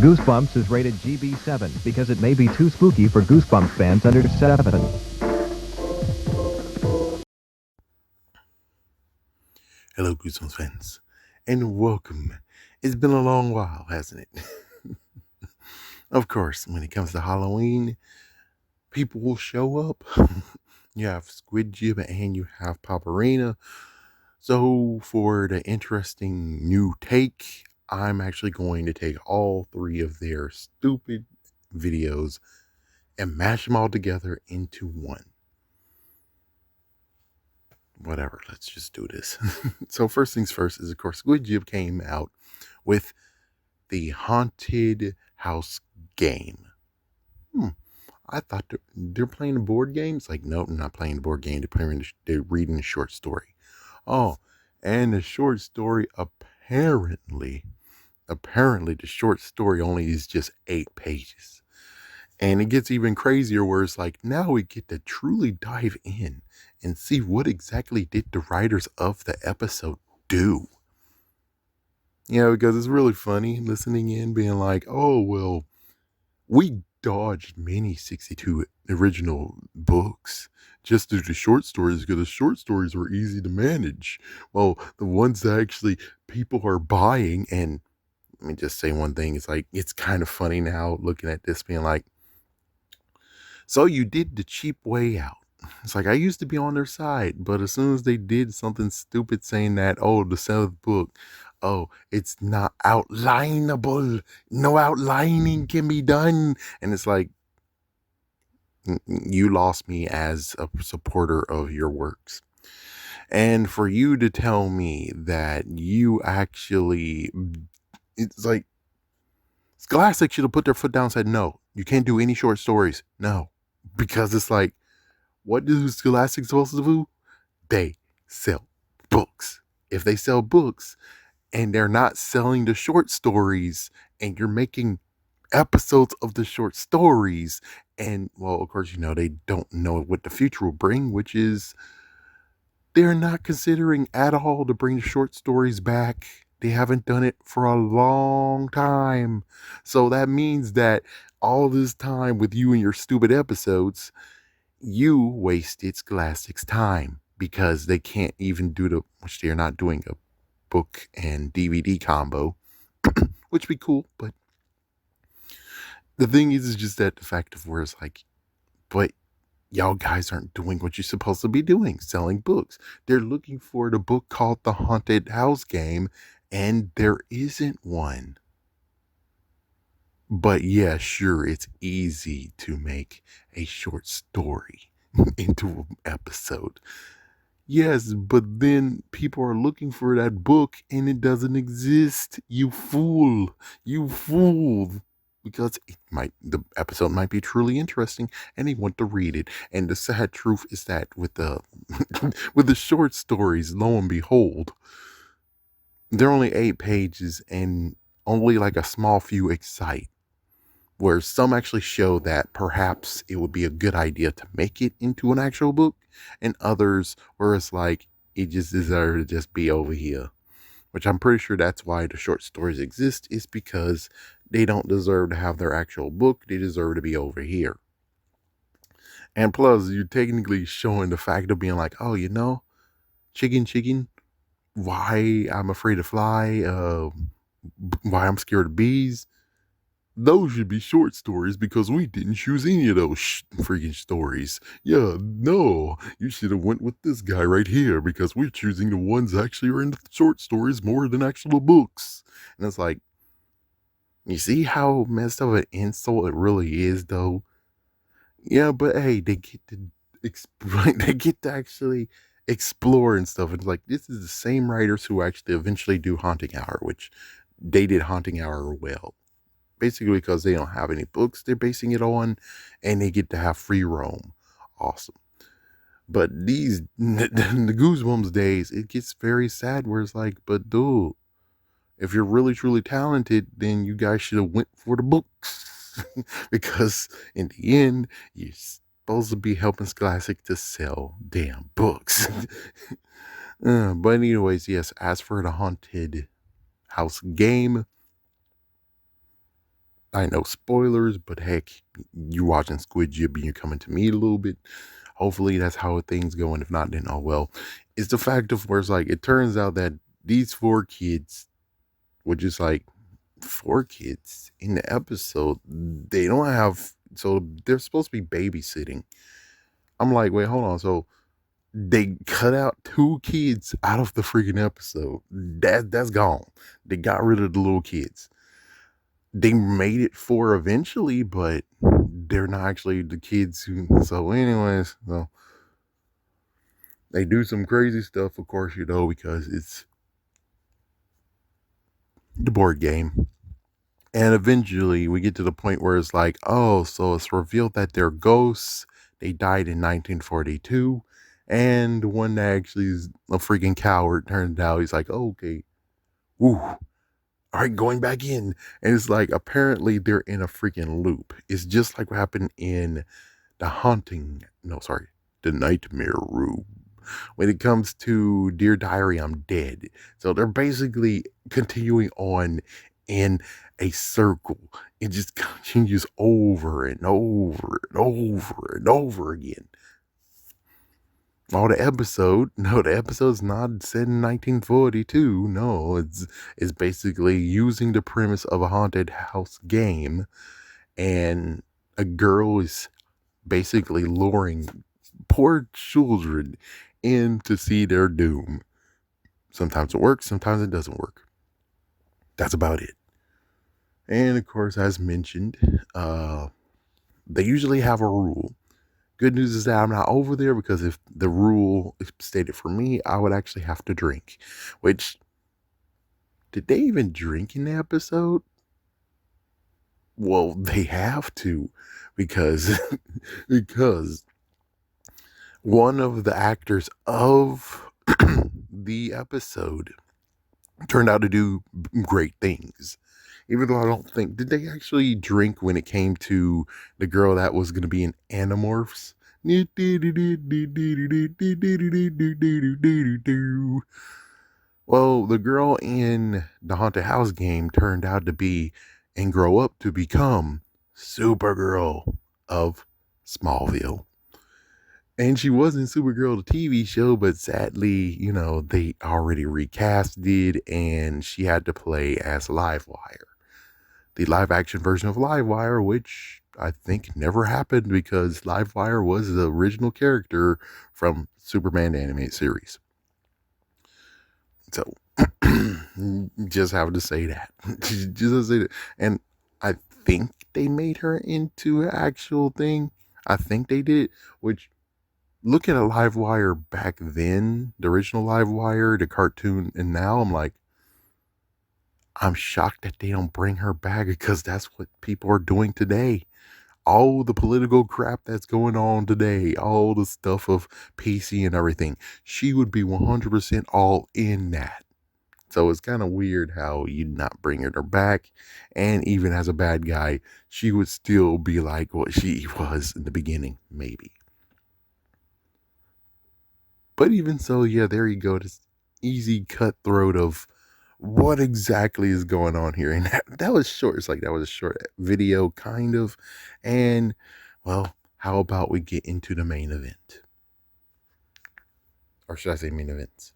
Goosebumps is rated GB7 because it may be too spooky for Goosebumps fans under 7. Hello, Goosebumps fans, and welcome. It's been a long while, hasn't it? Of course, when it comes to Halloween, people will show up. You have Squid Jib and you have Paparina. So, for the interesting new take, I'm actually going to take all three of their stupid videos and mash them all together into one. Whatever, let's just do this. So, first things first is, of course, Squid Jib came out with the haunted house game. I thought they're playing a board game. It's like, nope, I'm not playing a board game. They're reading a short story. Oh, and the short story apparently the short story only is just 8 pages. And it gets even crazier where it's like, now we get to truly dive in and see what exactly did the writers of the episode do. Because it's really funny listening in, being like, oh, well, we dodged many 62 original books just due to short stories because the short stories were easy to manage. Well, the ones that actually people are buying, and let me just say one thing, it's like, it's kind of funny now looking at this being like, so you did the cheap way out. It's like, I used to be on their side, but as soon as they did something stupid saying that, oh, the 7th book, oh, it's not outlineable. No outlining can be done. And it's like, you lost me as a supporter of your works. And for you to tell me that you actually, it's like, Scholastic should have put their foot down and said, no, you can't do any short stories. No. Because it's like, what is Scholastic supposed to do? They sell books. If they sell books and they're not selling the short stories and you're making episodes of the short stories, and well, of course, they don't know what the future will bring, which is they're not considering at all to bring the short stories back. They haven't done it for a long time. So that means that all this time with you and your stupid episodes, you wasted Scholastic's time because they can't even which they're not doing a book and DVD combo, which would be cool. But the thing is just that the fact of where it's like, but y'all guys aren't doing what you're supposed to be doing, selling books. They're looking for the book called The Haunted House Game, and there isn't one. But yeah, sure, it's easy to make a short story into an episode. Yes, but then people are looking for that book and it doesn't exist. You fool. You fool. Because the episode might be truly interesting and they want to read it. And the sad truth is that with the with the short stories, lo and behold, they're only 8 pages and only like a small few excite. Where some actually show that perhaps it would be a good idea to make it into an actual book, and others where it's like it just deserves to just be over here. Which I'm pretty sure that's why the short stories exist, is because they don't deserve to have their actual book. They deserve to be over here. And plus, you're technically showing the fact of being like, oh, chicken, why I'm afraid to fly, why I'm scared of bees. Those should be short stories because we didn't choose any of those freaking stories. Yeah, no, you should have went with this guy right here because we're choosing the ones that actually are in the short stories more than actual books. And it's like, you see how messed up an insult it really is, though. Yeah, but hey, they get to they get to actually explore and stuff. It's like, this is the same writers who actually eventually do Haunting Hour, which they did Haunting Hour well. Basically because they don't have any books they're basing it on, and they get to have free roam. Awesome. But the Goosebumps days, it gets very sad where it's like, but dude, if you're really truly talented, then you guys should have went for the books. Because in the end, you're supposed to be helping Scholastic to sell damn books. But anyways, yes, as for the Haunted House game, I know spoilers, but heck, you watching Squid Jib and you're coming to me a little bit. Hopefully that's how things go, and if not, then oh well. It's the fact of where it's like it turns out that these four kids were just like four kids in the episode. They don't have, so they're supposed to be babysitting. I'm like, wait, hold on. So they cut out two kids out of the freaking episode. That's gone. They got rid of the little kids. They made it four eventually, but they're not actually the kids who. So, anyways, so they do some crazy stuff, of course, because it's the board game. And eventually we get to the point where it's like, oh, so it's revealed that they're ghosts. They died in 1942. And the one that actually is a freaking coward turned out, he's like, oh, okay, ooh, all right, going back in. And it's like, apparently they're in a freaking loop. It's just like what happened in the Nightmare Room. When it comes to Dear Diary, I'm Dead. So they're basically continuing on in a circle. It just continues over and over and over and over again. The episode's not set in 1942. No, it's basically using the premise of a haunted house game, and a girl is basically luring poor children in to see their doom. Sometimes it works, sometimes it doesn't work. That's about it. And of course, as mentioned, they usually have a rule. Good news is that I'm not over there, because if the rule stated for me, I would actually have to drink. Which, did they even drink in the episode? Well, they have to, because because one of the actors of the episode turned out to do great things. Even though I don't think, did they actually drink when it came to the girl that was going to be in Animorphs? Well, the girl in the haunted house game turned out to be and grow up to become Supergirl of Smallville. And she was in Supergirl, the TV show, but sadly, they already recasted and she had to play as Livewire. The live action version of Livewire, which I think never happened because Livewire was the original character from Superman animated series. So, just having to say that. Just to say that. And I think they made her into an actual thing. I think they did, which, look at a Livewire back then, the original Livewire, the cartoon, and now I'm like, I'm shocked that they don't bring her back, because that's what people are doing today. All the political crap that's going on today, all the stuff of PC and everything, she would be 100% all in that. So it's kind of weird how you'd not bring her back. And even as a bad guy, she would still be like what she was in the beginning, maybe. But even so, yeah, there you go. This easy cutthroat of what exactly is going on here. And that was short. It's like that was a short video, kind of. And, well, how about we get into the main event? Or should I say main events?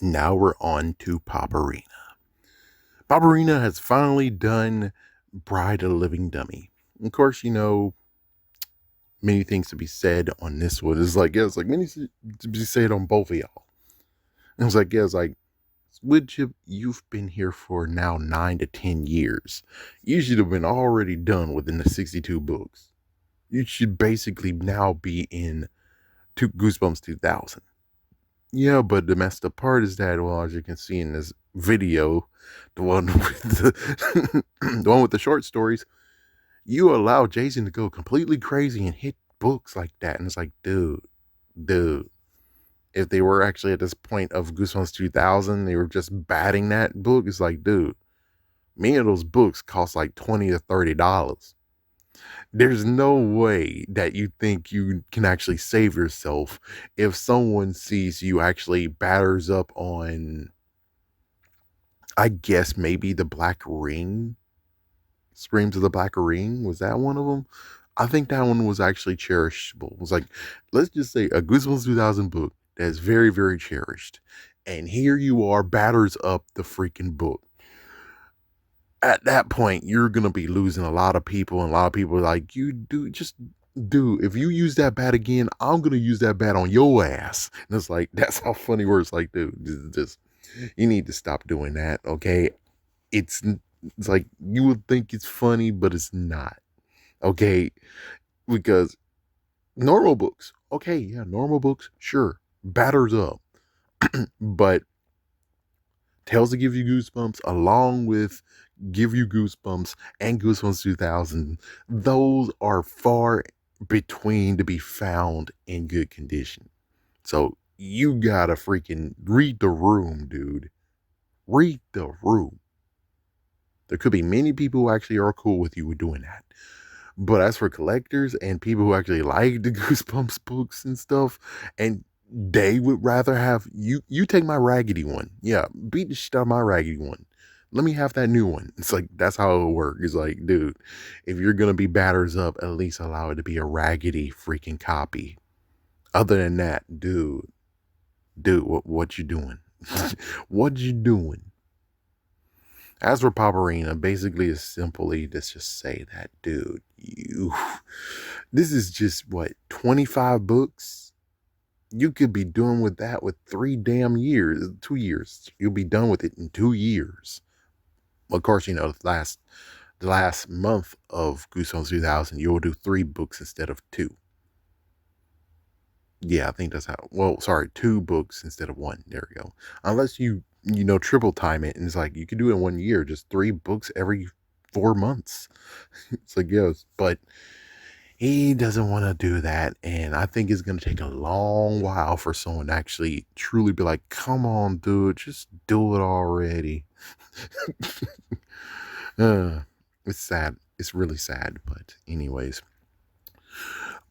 And now we're on to Paparina. Paparina has finally done Bride of the Living Dummy. Of course, many things to be said on this one. It's like many to be said on both of y'all. And it's like, you've been here for now 9 to 10 years. You should have been already done within the 62 books. You should basically now be in Goosebumps 2000. Yeah, but the messed up part is that, well, as you can see in this video, the one with the one with the short stories, you allow Jason to go completely crazy and hit books like that. And it's like, dude, if they were actually at this point of Goosebumps 2000, they were just batting that book. It's like, dude, many of those books cost like $20 to $30. There's no way that you think you can actually save yourself if someone sees you actually batters up on I guess maybe the Black Ring, Screams of the Black Ring, was that one of them? I think that one was actually cherishable. It was like, let's just say a Goosebumps 2000 book that's very, very cherished. And here you are, batters up the freaking book. At that point, you're going to be losing a lot of people. And a lot of people are like, you do just do. If you use that bat again, I'm going to use that bat on your ass. And it's like, that's how funny words like, dude, just you need to stop doing that. Okay. It's, it's like you would think it's funny, but it's not. Okay. Because normal books, okay, yeah, normal books, sure, batters up. But Tales to Give You Goosebumps, along with Give You Goosebumps and Goosebumps 2000, those are far between to be found in good condition. So you gotta freaking read the room, dude. Read the room. There could be many people who actually are cool with you with doing that. But as for collectors and people who actually like the Goosebumps books and stuff, and they would rather have you take my raggedy one. Yeah, beat the shit out of my raggedy one. Let me have that new one. It's like that's how it works. It's like, dude, if you're gonna be batters up, at least allow it to be a raggedy freaking copy. Other than that, dude, what you doing? What you doing? As for Paparina, basically is simply let's just say that, dude, this is just what, 25 books? You could be doing with that with 3 damn years, 2 years. You'll be done with it in 2 years. Of course, the last month of Goosebumps 2000, you'll do 3 books instead of 2. Yeah, I think that's how. Well, sorry, 2 books instead of 1. There we go. Unless you triple time it, and it's like you could do it in 1 year, just 3 books every 4 months. It's like yes, but he doesn't want to do that, and I think it's gonna take a long while for someone to actually truly be like, "Come on, dude, just do it already." uh, it's sad. It's really sad, but anyways,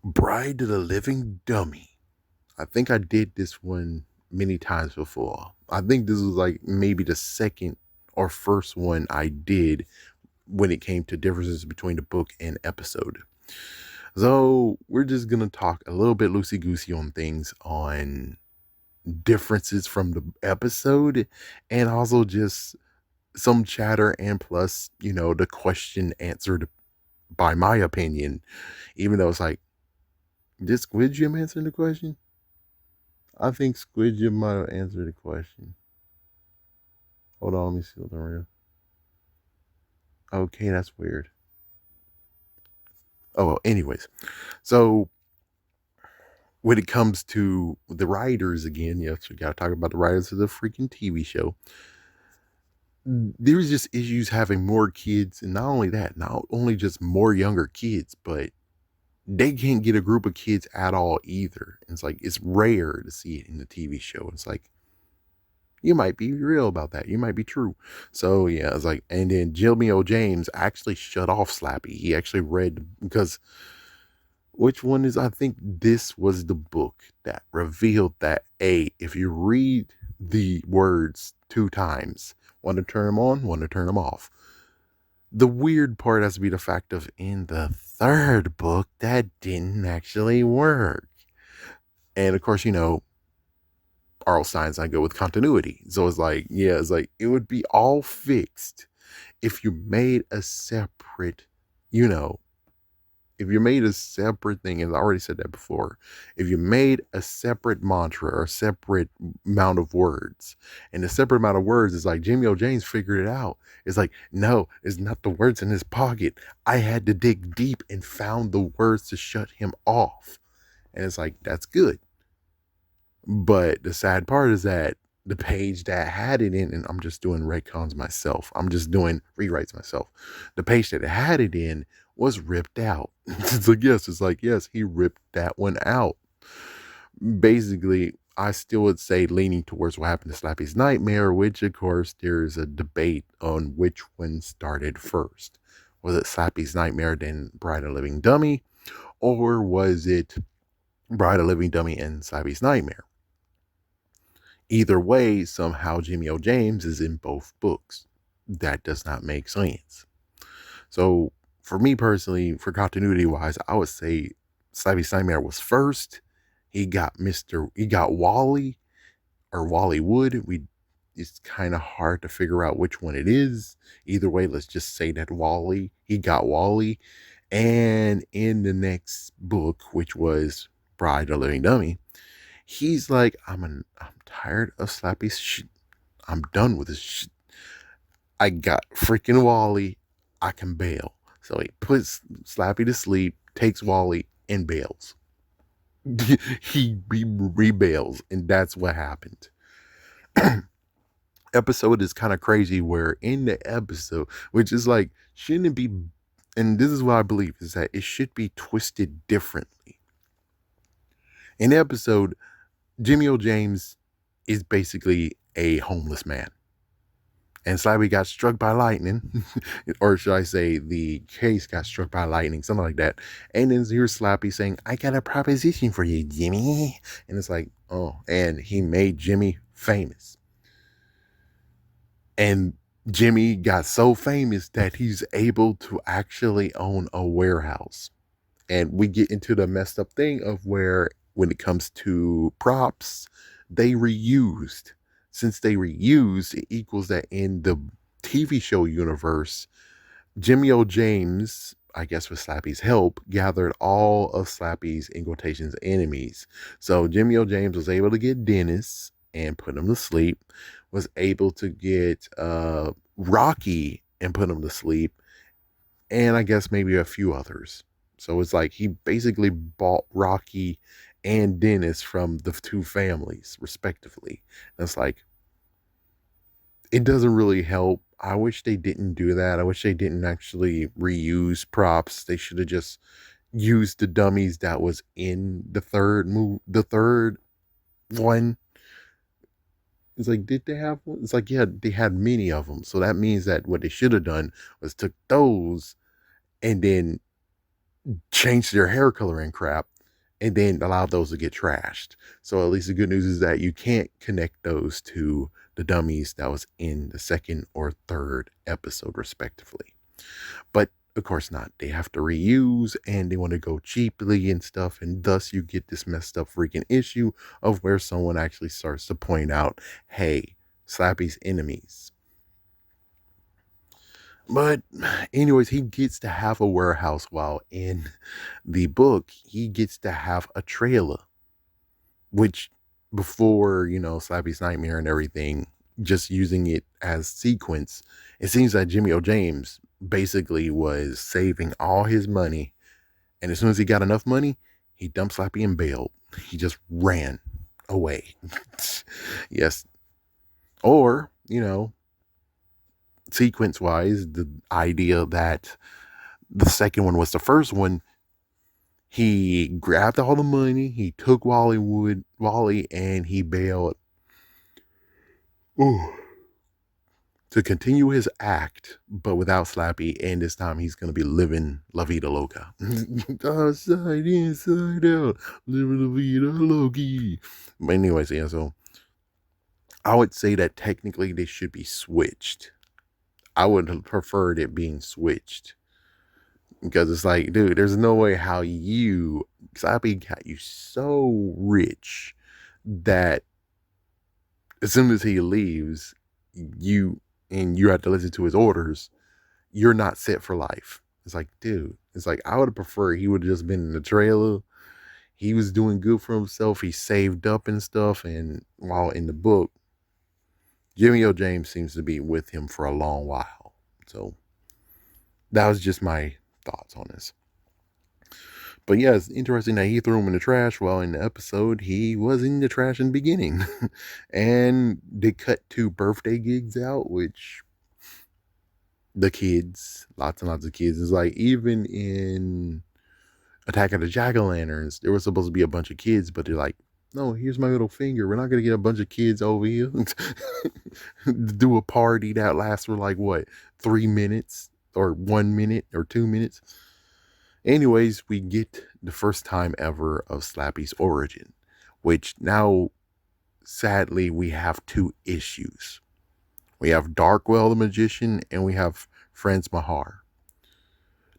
Bride of the Living Dummy. I think I did this one many times before. I think this was like maybe the second or first one I did when it came to differences between the book and episode. So we're just gonna talk a little bit loosey goosey on things on differences from the episode and also just some chatter and plus, the question answered by my opinion, even though it's like, did Squid Jim answer the question? I think Squid Jim might have answered the question. Hold on, let me see what I'm real. Okay, that's weird. Oh, well, anyways. So when it comes to the writers again, yes, we gotta talk about the writers of the freaking TV show. There's just issues having more kids, and not only that, not only just more younger kids, but they can't get a group of kids at all either. It's like it's rare to see it in the TV show. It's like you might be real about that. You might be true. So yeah, it's like, and then Jimmy O. James actually shut off Slappy. He actually read because which one is, I think this was the book that revealed that if you read the words 2 times, want to turn them on, want to turn them off. The weird part has to be the fact of in the third book that didn't actually work. And of course, R.L. Stein's I go with continuity. So it's like, yeah, it's like it would be all fixed if you made a separate, you know, if you made a separate thing, and I already said that before, if you made a separate mantra or a separate amount of words, and the separate amount of words is like Jimmy O. James figured it out. It's like, no, it's not the words in his pocket. I had to dig deep and found the words to shut him off. And it's like, that's good. But the sad part is that the page that had it in, and I'm just doing retcons myself. I'm just doing rewrites myself. The page that it had it in was ripped out. It's like, yes, he ripped that one out. Basically, I still would say leaning towards what happened to Slappy's Nightmare, which of course there's a debate on which one started first. Was it Slappy's Nightmare, then Bride of Living Dummy? Or was it Bride of Living Dummy and Slappy's Nightmare? Either way, somehow Jimmy O. James is in both books. That does not make sense. So, for me personally, for continuity wise, I would say Slappy Nightmare was first. He got Wally or Wally Wood. It's kind of hard to figure out which one it is. Either way, let's just say that he got Wally. And in the next book, which was Bride of the Living Dummy, he's like, I'm tired of Slappy's shit. I'm done with this shit. I got freaking Wally. I can bail. So he puts Slappy to sleep, takes Wally, and bails. he rebails, and that's what happened. Episode is kind of crazy where in the episode, which is like, shouldn't it be, and this is what I believe, is that it should be twisted differently. In the episode, Jimmy O. James is basically a homeless man. And Slappy got struck by lightning, or should I say the case got struck by lightning, something like that. And then here's Slappy saying, I got a proposition for you, Jimmy. And it's like, oh, and he made Jimmy famous. And Jimmy got so famous that he's able to actually own a warehouse. And we get into the messed up thing of where, when it comes to props, they reused. Since they reused, it equals that in the TV show universe, Jimmy O. James, I guess with Slappy's help, gathered all of Slappy's, in quotations, enemies. So Jimmy O. James was able to get Dennis and put him to sleep, was able to get Rocky and put him to sleep, and I guess maybe a few others. So it's like he basically bought Rocky and Dennis from the two families, respectively. And it's like, it doesn't really help. I wish they didn't do that. I wish they didn't actually reuse props. They should have just used the dummies that was in the third one. It's like, did they have one? It's like, yeah, they had many of them. So that means that what they should have done was took those and then changed their hair color and crap, and then allowed those to get trashed. So at least the good news is that you can't connect those to the dummies that was in the second or third episode, respectively. But of course not. They have to reuse, and they want to go cheaply and stuff, and thus you get this messed up freaking issue of where someone actually starts to point out, hey, Slappy's enemies. But anyways, he gets to have a warehouse, while in the book, he gets to have a trailer, which before, Slappy's Nightmare and everything, just using it as sequence, it seems that Jimmy O. James basically was saving all his money. And as soon as he got enough money, he dumped Slappy and bailed. He just ran away. Yes. Or, sequence wise, the idea that the second one was the first one, he grabbed all the money, he took Wally, and he bailed. Ooh. To continue his act, but without Slappy, and this time he's gonna be living La Vida Loca. Outside, inside out, living La Vida Loca. But anyways, yeah, so I would say that technically they should be switched. I would have preferred it being switched. Because it's like, dude, there's no way how Slappy got you so rich that as soon as he leaves, you have to listen to his orders, you're not set for life. It's like, dude, it's like, I would have preferred he would have just been in the trailer. He was doing good for himself. He saved up and stuff. And while in the book, Jimmy O. James seems to be with him for a long while. So that was just my thoughts on this. But yeah, it's interesting that he threw him in the trash. Well, in the episode, he was in the trash in the beginning. And they cut 2 birthday gigs out, which the kids, lots and lots of kids, is like, even in Attack of the Jack-O-Lanterns, there was supposed to be a bunch of kids, but they're like, no, here's my middle finger. We're not going to get a bunch of kids over here to do a party that lasts for like, what, 3 minutes or 1 minute or 2 minutes. Anyways, we get the first time ever of Slappy's origin, which now sadly, we have two issues. We have Darkwell the Magician and we have Franz Mahar.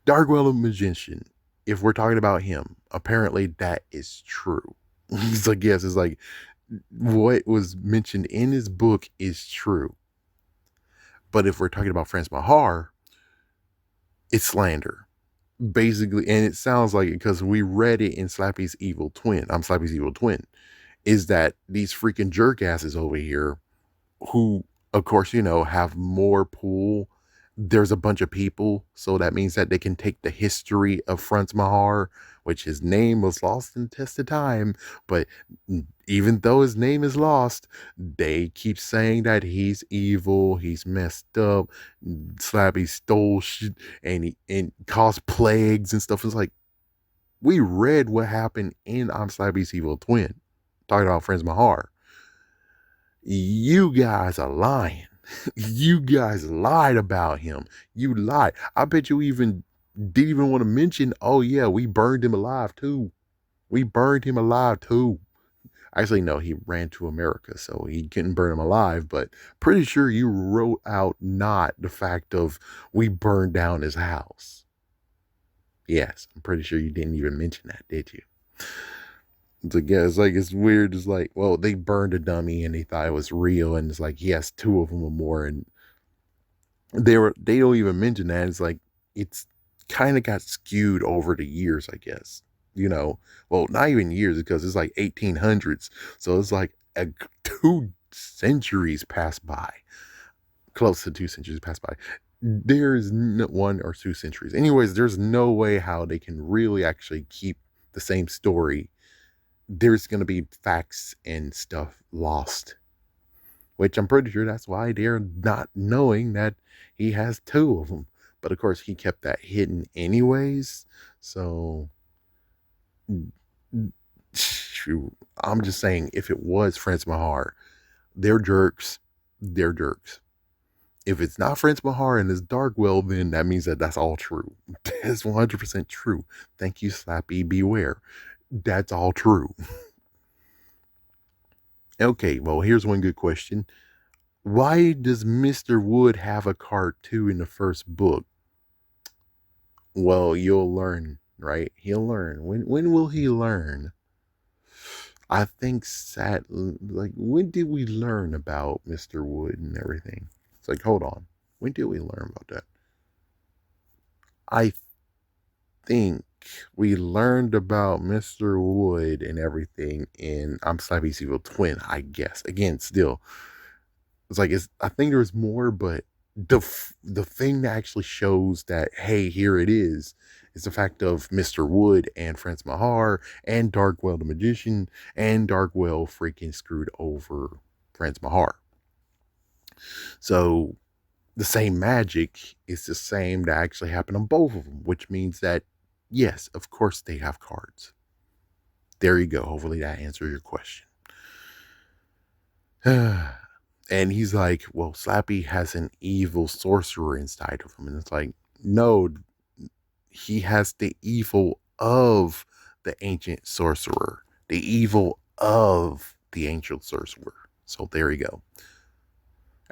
Darkwell the Magician, if we're talking about him, apparently that is true. He's like, yes, it's like what was mentioned in his book is true. But if we're talking about Franz Mahar, it's slander. Basically, and it sounds like it because we read it in Slappy's Evil Twin. I'm Slappy's Evil Twin. Is that these freaking jerk asses over here who, of course, have more pull. There's a bunch of people, so that means that they can take the history of Franz Mahar, which his name was lost in test of time. But even though his name is lost, they keep saying that he's evil, he's messed up, Slappy stole shit, and he caused plagues and stuff. It's like we read what happened in I'm Slappy's Evil Twin, talking about Franz Mahar. You guys are lying. You guys lied about him. You lied. I bet you even didn't even want to mention, oh yeah, we burned him alive too. We burned him alive too. Actually, no, he ran to America, so he couldn't burn him alive, but pretty sure you wrote out not the fact of we burned down his house. Yes, I'm pretty sure you didn't even mention that, did you? It's like, yeah, it's weird. It's like, well, they burned a dummy and they thought it was real, and it's like, yes, two of them or more, and they don't even mention that. It's like it's kind of got skewed over the years, I guess. Well, not even years because it's like 1800s, so it's like 2 centuries passed by, close to 2 centuries passed by. There's no 1 or 2 centuries. Anyways, there's no way how they can really actually keep the same story. There's going to be facts and stuff lost, which I'm pretty sure that's why they're not knowing that he has two of them. But of course, he kept that hidden anyways. So, shoot, I'm just saying, if it was Franz Mahar, they're jerks. They're jerks. If it's not Franz Mahar and it's Darkwell, then that means that that's all true. That's 100% true. Thank you, Slappy. Beware. That's all true. Okay, well, here's one good question. Why does Mr. Wood have a card 2 in the first book? Well, you'll learn, right? He'll learn. When will he learn? I think like, when did we learn about Mr. Wood and everything? It's like, hold on. When did we learn about that? I think we learned about Mr. Wood and everything in I'm Slappy's Evil Twin, I guess. Again, still, it's like I think there's more, but the thing that actually shows that, hey, here it is the fact of Mr. Wood and Franz Mahar and Darkwell the Magician and Darkwell freaking screwed over Franz Mahar. So the same magic is the same that actually happened on both of them, which means that yes, of course they have cards. There you go. Hopefully that answers your question. And he's like, well, Slappy has an evil sorcerer inside of him. And it's like, no, he has the evil of the ancient sorcerer, the evil of the ancient sorcerer. So there you go.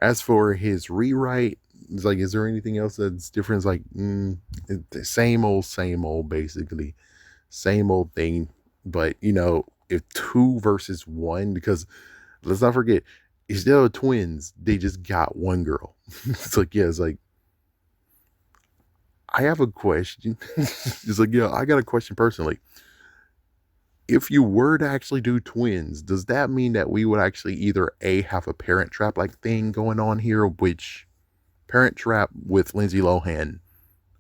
As for his rewrite, it's like, is there anything else that's different? It's like, the same old, basically. Same old thing. But, if 2 versus 1, because let's not forget, instead of twins, they just got one girl. It's like, yeah, it's like, I have a question. It's like, yeah, I got a question personally. If you were to actually do twins, does that mean that we would actually either A, have a Parent Trap like thing going on here, which Parent Trap with Lindsay Lohan,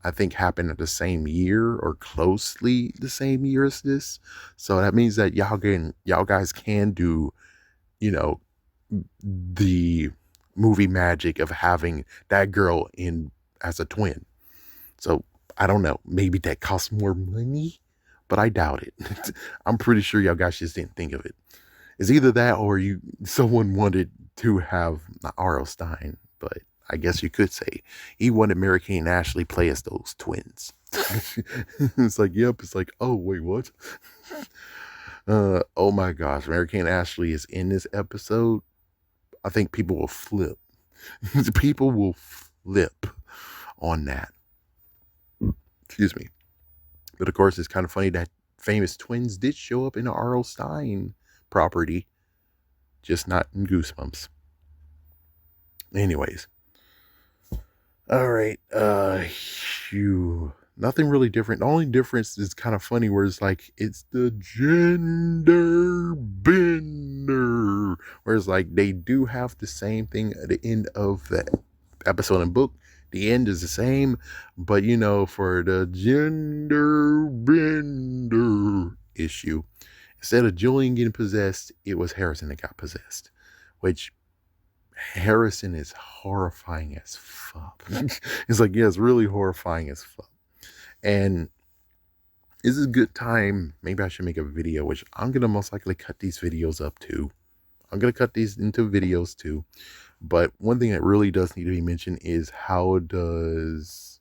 I think, happened at the same year or closely the same year as this. So that means that y'all guys can do, the movie magic of having that girl in as a twin. So I don't know. Maybe that costs more money, but I doubt it. I'm pretty sure y'all guys just didn't think of it. It's either that or someone wanted to have not R.L. Stein, but I guess you could say he wanted Mary Kate and Ashley play as those twins. It's like, yep. It's like, oh, wait, what? Oh my gosh, Mary Kate Ashley is in this episode. I think people will flip. People will flip on that. Excuse me. But of course, it's kind of funny that famous twins did show up in the R.L. Stein property, just not in Goosebumps. Anyways. All right. Nothing really different. The only difference is kind of funny where it's like it's the gender bender. Whereas like they do have the same thing at the end of the episode and book. The end is the same, but for the gender bender issue, instead of Julian getting possessed, it was Harrison that got possessed, which Harrison is horrifying as fuck. It's like, yeah, it's really horrifying as fuck. And this is a good time. Maybe I should make a video, which I'm going to most likely cut these videos up too. I'm going to cut these into videos too. But one thing that really does need to be mentioned is how does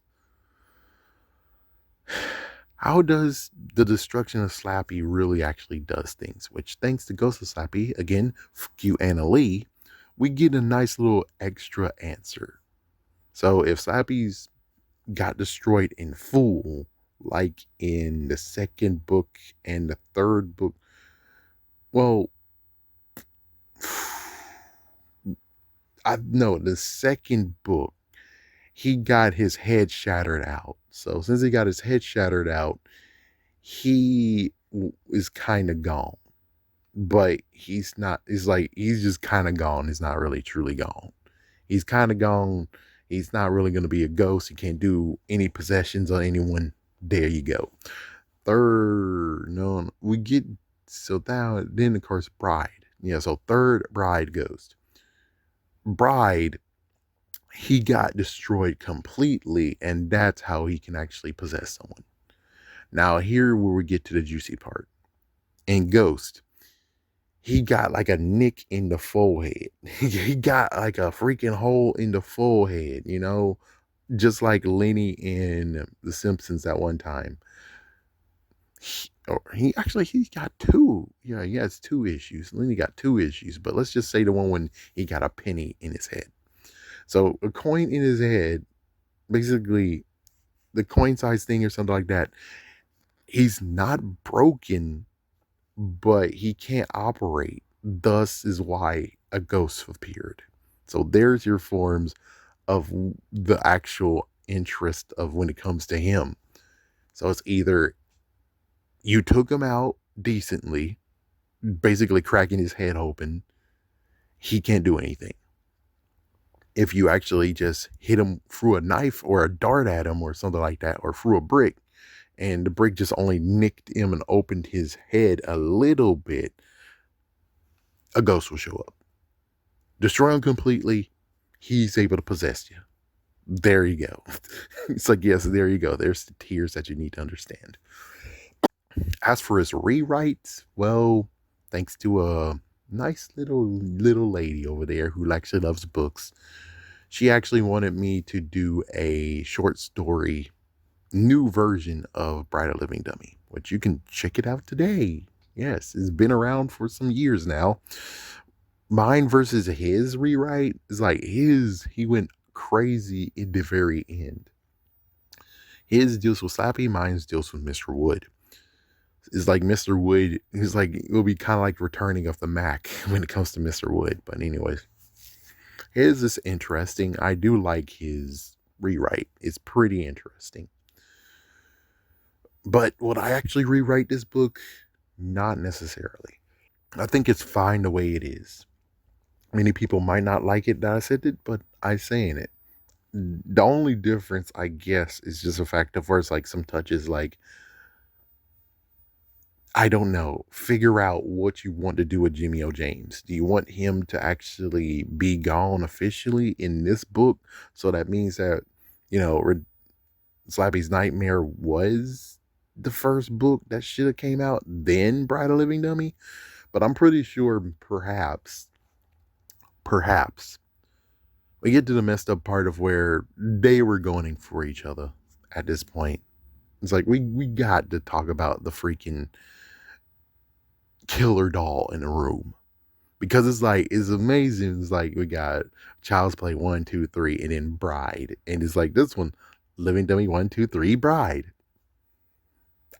the destruction of Slappy really actually does things, which thanks to Ghost of Slappy, again, fuck you, Anna Lee, we get a nice little extra answer. So if Slappy's got destroyed in full, like in the second book and the third book, well, I know the second book, he got his head shattered out. So since he got his head shattered out, he is kind of gone. But he's not, he's just kind of gone. He's not really truly gone. He's kind of gone. He's not really going to be a ghost. He can't do any possessions on anyone. There you go. Third, no, we get, so now, then of course, Bride. Yeah, so third Bride ghost. Bride, he got destroyed completely, and that's how he can actually possess someone. Now, here where we get to the juicy part. In Ghost, he got like a nick in the forehead. He got like a freaking hole in the forehead, just like Lenny in The Simpsons at one time. He got two. Yeah, he has two issues. Lenny got two issues, but let's just say the one when he got a penny in his head. So a coin in his head, basically the coin size thing or something like that. He's not broken, but he can't operate. Thus is why a ghost appeared. So there's your forms of the actual interest of when it comes to him. So it's either you took him out decently, basically cracking his head open, he can't do anything. If you actually just hit him through a knife or a dart at him or something like that, or through a brick, and the brick just only nicked him and opened his head a little bit, a ghost will show up. Destroy him completely, he's able to possess you. There you go. It's like, yes, there you go. There's the tiers that you need to understand. As for his rewrites, well, thanks to a nice little lady over there who actually loves books, she actually wanted me to do a short story, new version of Bride of Living Dummy, which you can check it out today. Yes, it's been around for some years now. Mine versus his rewrite is like he went crazy in the very end. His deals with Slappy, mine's deals with Mr. Wood. It's like Mr. Wood, he's like, it'll be kind of like returning of the Mac when it comes to Mr. Wood. But anyways, his is interesting. I do like his rewrite. It's pretty interesting. But would I actually rewrite this book? Not necessarily. I think it's fine the way it is. Many people might not like it that I said it, but I'm saying it. The only difference, I guess, is just a fact of where it's like some touches like, I don't know, figure out what you want to do with Jimmy O. James. Do you want him to actually be gone officially in this book? So that means that, Slappy's Nightmare was the first book that should have came out, then Bride of Living Dummy. But I'm pretty sure perhaps, we get to the messed up part of where they were going for each other at this point. It's like, we got to talk about the freaking killer doll in a room. Because it's amazing. It's like we got Child's Play 1, 2, 3, and then Bride. And it's like this one, Living Dummy 1, 2, 3, Bride.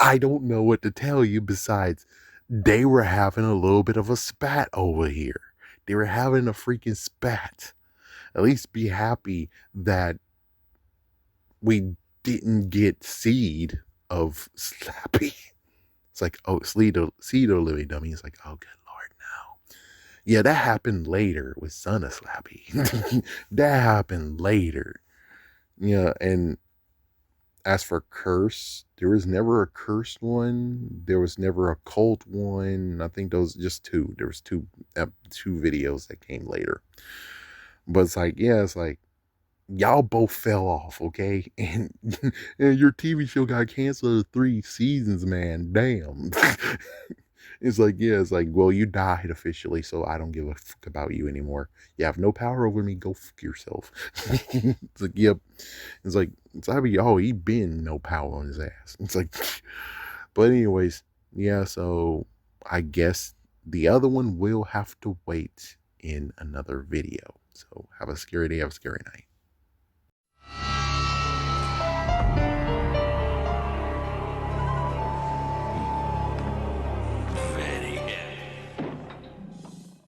I don't know what to tell you besides they were having a little bit of a spat over here. They were having a freaking spat. At least be happy that we didn't get seed of Slappy. It's like, oh, seed of Living Dummy. It's like, oh, good Lord, no. Yeah, that happened later with Son of Slappy. That happened later. Yeah, and as for Curse, there was never a cursed one. There was never a cult one. I think those just two. There was two videos that came later. But it's like, yeah, it's like y'all both fell off, okay? And, and your TV show got canceled 3 seasons, man. Damn. It's like, yeah, it's like, well, you died officially, so I don't give a fuck about you anymore. You have no power over me. Go fuck yourself. It's like, yep. It's like, it's like, oh, he been no power on his ass. It's like, but anyways, yeah, so I guess the other one will have to wait in another video. So have a scary day, have a scary night.